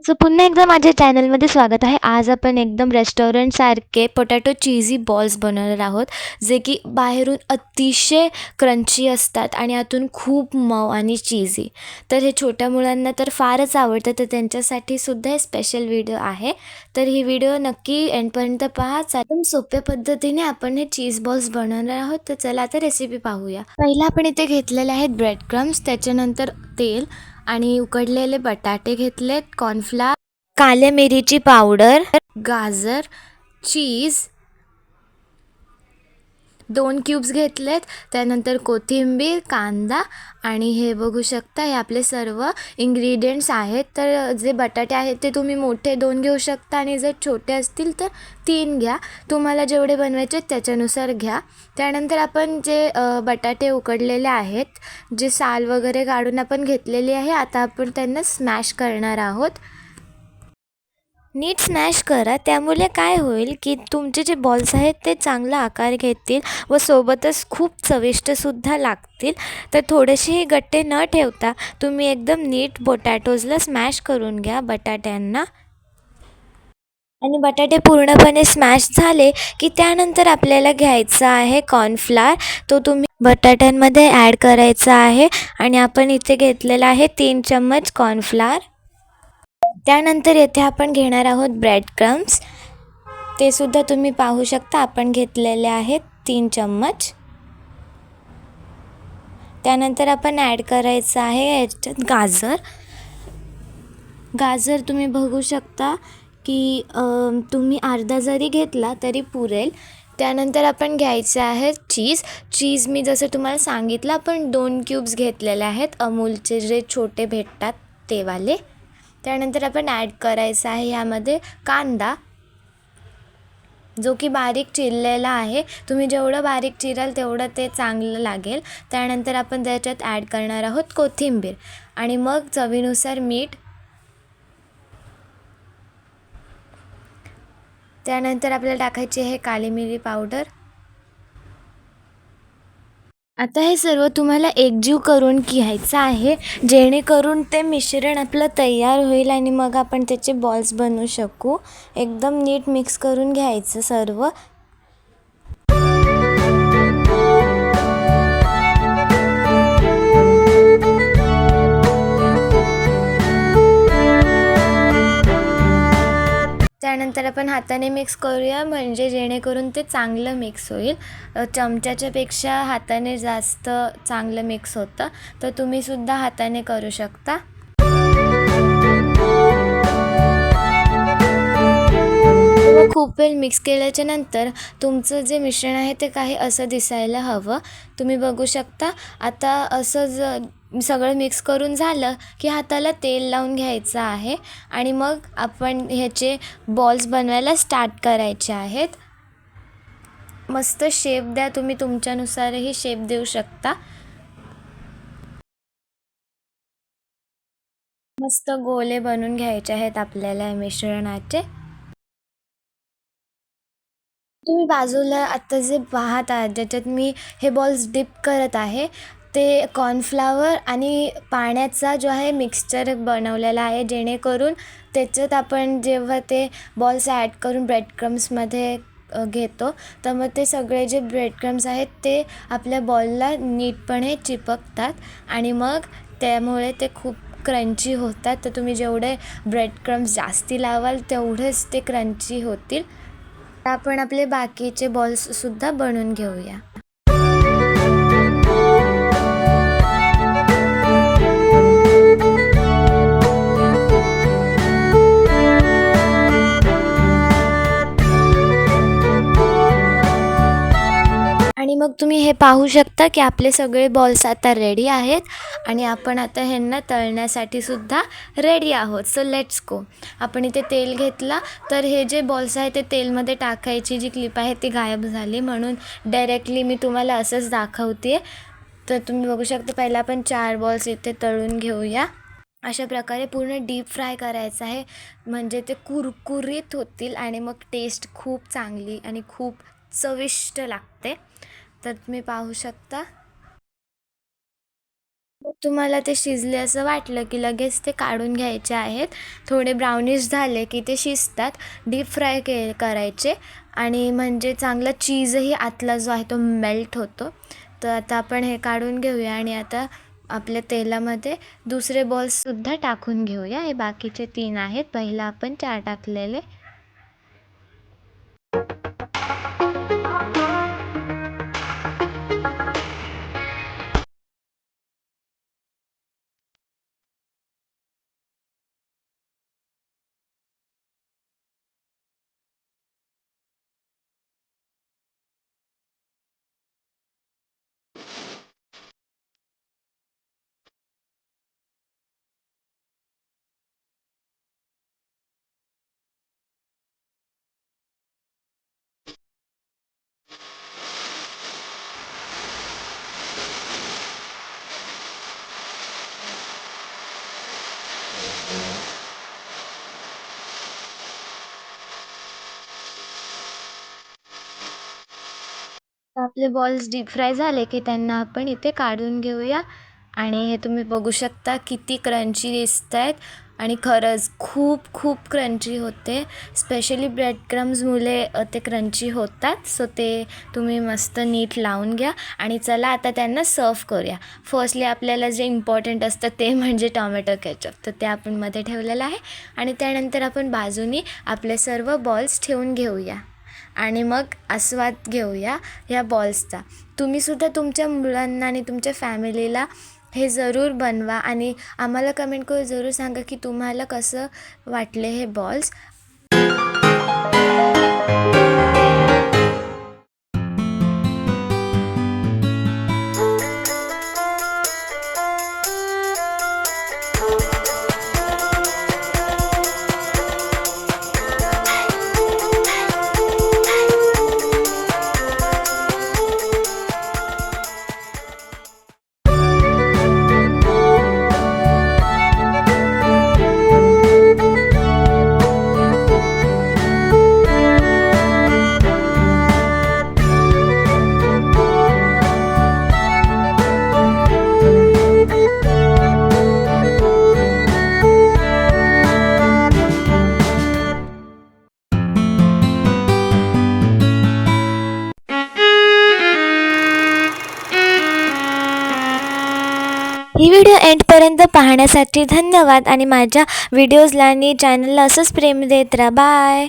So पुन्हा एकदा माझ्या चॅनलमध्ये स्वागत आहे. आज आपण एकदम रेस्टॉरंटसारखे पोटॅटो चीझी बॉल्स बनवणार आहोत, जे की बाहेरून अतिशय क्रंची असतात आणि आतून खूप मऊ आणि चीझी. तर हे छोट्या मुलांना तर फारच आवडतं, तर त्यांच्यासाठी सुद्धा हे स्पेशल व्हिडिओ आहे. तर ही व्हिडिओ नक्की एंडपर्यंत पहा. एकदम सोप्या पद्धतीने आपण हे चीज बॉल्स बनवणार आहोत. तर चला आता रेसिपी पाहूया. पहिला आपण इथे घेतलेले आहेत ब्रेड क्रम्स, त्याच्यानंतर तेल आणि उकडलेले बटाटे घेतलेत, कॉर्नफ्लॉवर, काळे मिरीची पावडर, गाजर, चीज 2 क्यूब्स घेतलेत, त्यानंतर कोथिंबीर, कांदा आणि हे बघू शकता हे आपले सर्व इन्ग्रेडियंट्स आहेत. तर जे बटाटे आहेत ते तुम्ही मोठे 2 घेऊ शकता आणि जर छोटे असतील तर 3 घ्या. तुम्हाला जेवढे बनवायचे त्याच्यानुसार घ्या. त्यानंतर आपण जे बटाटे उकडलेले आहेत, जे साल वगैरे काढून आपण घेतलेली आहे, आता आपण त्यांना स्मॅश करणार आहोत. नीट स्मॅश करा, त्यामुळे काय होईल की तुमचे जे बॉल्स आहेत ते चांगला आकार घेतील व सोबतच खूप चविष्टसुद्धा लागतील. तर थोडेसेही गट्टे न ठेवता तुम्ही एकदम नीट पोटॅटोजला स्मॅश करून घ्या, बटाट्यांना. आणि बटाटे पूर्णपणे स्मॅश झाले की त्यानंतर आपल्याला घ्यायचा आहे कॉर्नफ्लॉवर. तो तुम्ही बटाट्यांमध्ये ॲड करायचा आहे आणि आपण इथे घेतलेला आहे 3 चम्मच कॉर्नफ्लॉवर. त्यानंतर येथे आपण घेणार आहोत ब्रेड क्रम्स. ते सुद्धा तुम्ही पाहू शकता आपण घेतलेले आहेत 3 चम्मच. त्यानंतर आपण ॲड करायचं आहे याच्यात गाजर तुम्ही बघू शकता की तुम्ही अर्धा जरी घेतला तरी पुरेल. त्यानंतर आपण घ्यायचं आहे चीज मी जसं तुम्हाला सांगितलं आपण 2 क्यूब्स घेतलेले आहेत, अमूलचे जे छोटे भेटतात ते वाले. त्यानंतर आपण ॲड करायचं आहे ह्यामध्ये कांदा, जो की बारीक चिरलेला आहे. तुम्ही जेवढं बारीक चिराल तेवढं ते चांगलं लागेल. त्यानंतर आपण त्याच्यात ॲड करणार आहोत कोथिंबीर आणि मग चवीनुसार मीठ. त्यानंतर आपल्याला टाकायची आहे काळी मिरी पावडर. आता हे सर्व तुम्हाला एकजीव करून घ्यायचं आहे, जेणेकरून ते मिश्रण आपलं तयार होईल आणि मग आपण त्याचे बॉल्स बनवू शकू. एकदम नीट मिक्स करून घ्यायचं सर्व. त्यानंतर आपण हाताने मिक्स करूया, म्हणजे जेणेकरून ते चांगलं मिक्स होईल. चमच्याच्या पेक्षा हाताने जास्त चांगलं मिक्स होतं, तर तुम्हीसुद्धा हाताने करू शकता. खूप वेळ मिक्स केल्याच्या नंतर तुमचं जे मिश्रण आहे ते काही असं दिसायला हवं. तुम्ही बघू शकता. आता असं सगळं मिक्स करून झालं की हाताला तेल लावून घ्यायचं आहे आणि मग आपण ह्याचे बॉल्स बनवायला स्टार्ट करायचे आहेत. मस्त शेप द्या, तुम्ही तुमच्यानुसारही शेप देऊ शकता. मस्त गोले बनवून घ्यायचे आहेत आपल्याला या मिश्रणाचे. तुम्ही बाजूला आत्ता जे पाहत आहात, ज्याच्यात मी हे बॉल्स डिप करत आहे, ते कॉर्नफ्लॉवर आणि पाण्याचा जो आहे मिक्सचर बनवलेला आहे, जेणेकरून त्याच्यात आपण जेव्हा ते बॉल्स ॲड करून ब्रेड क्रम्समध्ये घेतो, तर मग ते सगळे जे ब्रेड क्रम्स आहेत ते आपल्या बॉलला नीटपणे चिपकतात आणि मग त्यामुळे ते खूप क्रंची होतात. तर तुम्ही जेवढे ब्रेड क्रम्स जास्ती लावाल तेवढेच ते क्रंची होतील. आपण आपले बाकीचे बॉल्ससुद्धा बनवून घेऊया. आणि मग तुम्ही हे पाहू शकता की आपले सगळे बॉल्स आता रेडी आहेत आणि आपण आता ह्यांना तळण्यासाठी सुद्धा रेडी आहोत. So let's go. आपण इथे तेल घेतला, तर हे जे बॉल्स आहेत ते तेलमध्ये टाकायची जी क्लिप आहे ती गायब झाली, म्हणून डायरेक्टली मी तुम्हाला असंच दाखवते. तर तुम्ही बघू शकता. पहिला आपण 4 बॉल्स इथे तळून घेऊया. अशा प्रकारे पूर्ण डीप फ्राय करायचं आहे, म्हणजे ते कुरकुरीत होतील आणि मग टेस्ट खूप चांगली आणि खूप चविष्ट लागते. तर तुम्ही पाहू शकता. मग तुम्हाला ते शिजले असं वाटलं की लगेच ते काढून घ्यायचे आहेत. थोडे ब्राउनिश झाले की ते शिजतात. डीप फ्राय करायचे आणि म्हणजे चांगला चीजही आतला जो आहे तो मेल्ट होतो. तर आता आपण हे काढून घेऊया आणि आता आपल्या तेलामध्ये दुसरे बॉल्ससुद्धा टाकून घेऊया. हे बाकीचे 3 आहेत. पहिला आपण 4 टाकलेले. आपले बॉल्स डीप फ्राय झाले की त्यांना आपण इथे काढून घेऊया आणि हे तुम्ही बघू शकता किती क्रंची दिसत आहेत आणि खरंच खूप खूप क्रंची होते. स्पेशली ब्रेड क्रम्समुळे ते क्रंची होतात. सो ते तुम्ही मस्त नीट लावून घ्या आणि चला आता त्यांना सर्व करूया. फर्स्टली आपल्याला जे इम्पॉर्टंट असतं ते म्हणजे टॉमॅटो केचप. तर ते आपण मध्ये ठेवलेलं आहे आणि त्यानंतर आपण बाजूनी आपले सर्व बॉल्स ठेवून घेऊया आणि मग आस्वाद घेऊया ह्या बॉल्सचा. तुम्हीसुद्धा तुमच्या मुलांना आणि तुमच्या फॅमिलीला हे जरूर बनवा आणि आम्हाला कमेंट करून जरूर सांगा की तुम्हाला कसं वाटले हे बॉल्स. ही व्हिडिओ एंडपर्यंत पाहण्यासाठी धन्यवाद आणि माझ्या व्हिडिओजला आणि चॅनलला असंच प्रेम देत राहा. बाय.